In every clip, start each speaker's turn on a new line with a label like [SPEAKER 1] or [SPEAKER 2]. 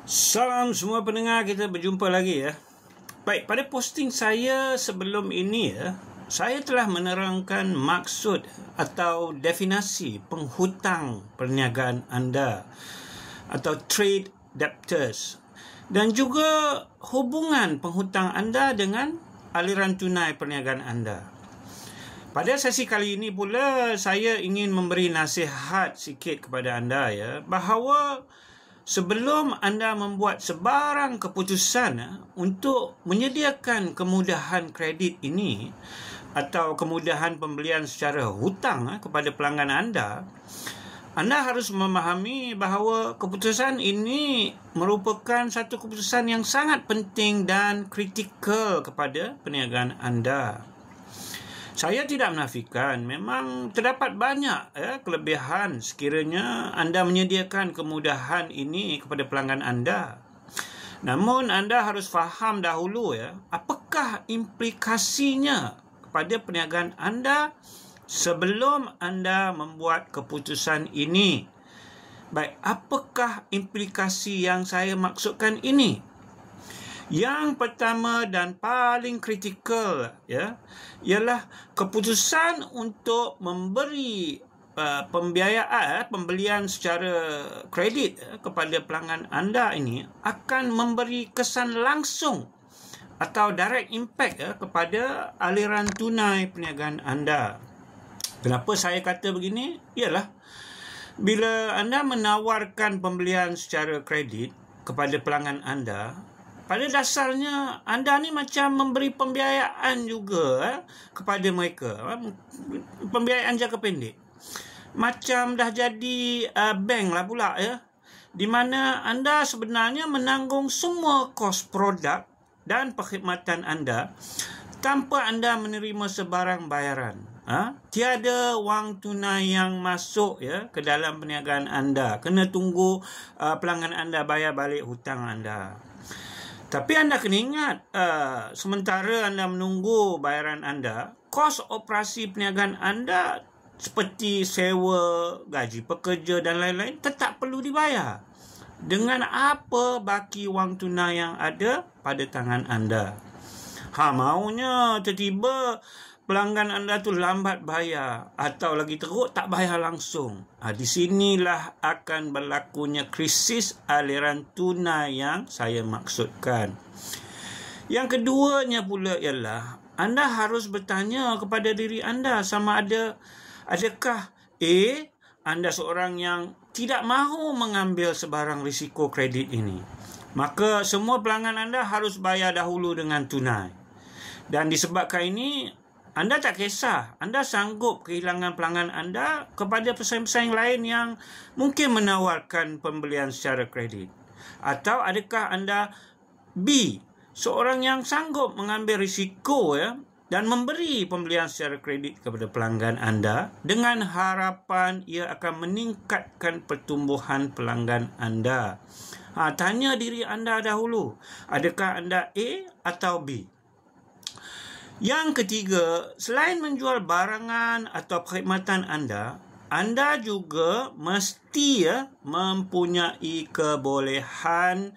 [SPEAKER 1] Salam semua pendengar, kita berjumpa lagi ya. Baik, pada posting saya sebelum ini saya telah menerangkan maksud atau definisi penghutang perniagaan anda atau trade debtors dan juga hubungan penghutang anda dengan aliran tunai perniagaan anda. Pada sesi kali ini pula saya ingin memberi nasihat sikit kepada anda bahawa sebelum anda membuat sebarang keputusan untuk menyediakan kemudahan kredit ini atau kemudahan pembelian secara hutang kepada pelanggan anda harus memahami bahawa keputusan ini merupakan satu keputusan yang sangat penting dan kritikal kepada perniagaan anda. Saya tidak menafikan memang terdapat banyak kelebihan sekiranya anda menyediakan kemudahan ini kepada pelanggan anda. Namun anda harus faham dahulu apakah implikasinya kepada perniagaan anda sebelum anda membuat keputusan ini. Baik, apakah implikasi yang saya maksudkan ini? Yang pertama dan paling kritikal ialah keputusan untuk memberi pembiayaan pembelian secara kredit kepada pelanggan anda ini akan memberi kesan langsung atau direct impact kepada aliran tunai perniagaan anda. Kenapa saya kata begini? Ialah bila anda menawarkan pembelian secara kredit kepada pelanggan anda, pada dasarnya anda ni macam memberi pembiayaan juga kepada mereka. Pembiayaan jangka pendek. Macam dah jadi bank lah pula di mana anda sebenarnya menanggung semua kos produk dan perkhidmatan anda tanpa anda menerima sebarang bayaran. Tiada wang tunai yang masuk ke dalam perniagaan anda. Kena tunggu pelanggan anda bayar balik hutang anda. Tapi anda kena ingat, sementara anda menunggu bayaran anda, kos operasi perniagaan anda seperti sewa, gaji pekerja dan lain-lain tetap perlu dibayar. Dengan apa baki wang tunai yang ada pada tangan anda? Maunya tiba-tiba pelanggan anda tu lambat bayar atau lagi teruk tak bayar langsung. Di sinilah akan berlakunya krisis aliran tunai yang saya maksudkan. Yang keduanya pula ialah anda harus bertanya kepada diri anda sama adakah anda seorang yang tidak mahu mengambil sebarang risiko kredit ini. Maka semua pelanggan anda harus bayar dahulu dengan tunai. Dan disebabkan ini anda tak kisah, anda sanggup kehilangan pelanggan anda kepada pesaing-pesaing lain yang mungkin menawarkan pembelian secara kredit. Atau adakah anda B, seorang yang sanggup mengambil risiko dan memberi pembelian secara kredit kepada pelanggan anda dengan harapan ia akan meningkatkan pertumbuhan pelanggan anda. Tanya diri anda dahulu, adakah anda A atau B? Yang ketiga, selain menjual barangan atau perkhidmatan anda juga mesti mempunyai kebolehan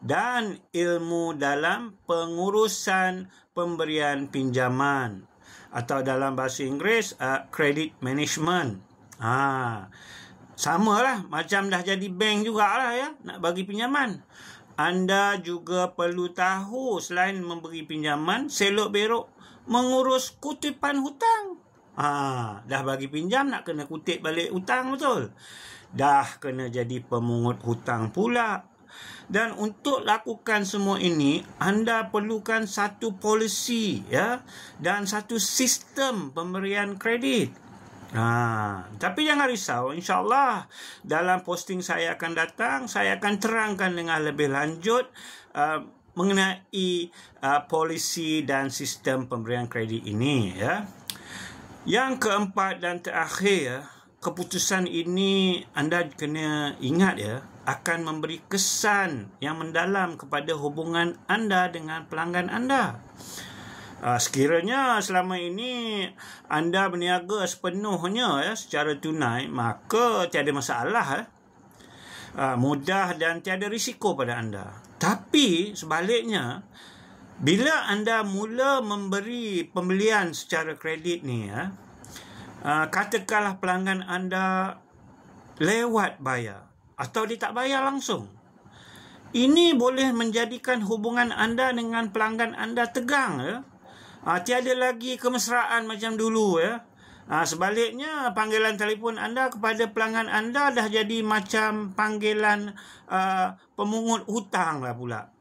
[SPEAKER 1] dan ilmu dalam pengurusan pemberian pinjaman atau dalam bahasa Inggeris credit management. Samalah macam dah jadi bank jugalah nak bagi pinjaman. Anda juga perlu tahu selain memberi pinjaman, selok-berok mengurus kutipan hutang. Dah bagi pinjam nak kena kutip balik hutang, betul? Dah kena jadi pemungut hutang pula. Dan untuk lakukan semua ini, anda perlukan satu polisi dan satu sistem pemberian kredit. Tapi jangan risau, insyaAllah dalam posting saya akan datang, saya akan terangkan dengan lebih lanjut mengenai polisi dan sistem pemberian kredit ini Yang keempat dan terakhir, keputusan ini anda kena ingat akan memberi kesan yang mendalam kepada hubungan anda dengan pelanggan anda. Sekiranya selama ini anda berniaga sepenuhnya secara tunai, maka tiada masalah. mudah dan tiada risiko pada anda. Tapi sebaliknya, bila anda mula memberi pembelian secara kredit ni, katakanlah pelanggan anda lewat bayar atau dia tak bayar langsung, ini boleh menjadikan hubungan anda dengan pelanggan anda tegang, ya. Tiada lagi kemesraan macam dulu, ya. Sebaliknya, panggilan telefon anda kepada pelanggan anda dah jadi macam panggilan pemungut hutang lah pula.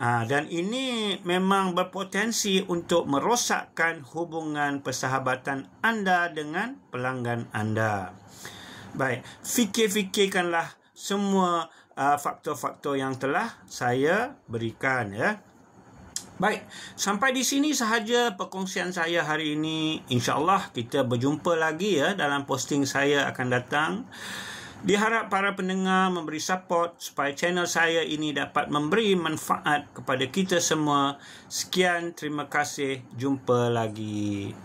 [SPEAKER 1] Dan ini memang berpotensi untuk merosakkan hubungan persahabatan anda dengan pelanggan anda. Baik, fikirkanlah semua faktor-faktor yang telah saya berikan, ya. Baik, sampai di sini sahaja perkongsian saya hari ini. InsyaAllah kita berjumpa lagi, ya, dalam posting saya akan datang. Diharap para pendengar memberi support supaya channel saya ini dapat memberi manfaat kepada kita semua. Sekian, terima kasih. Jumpa lagi.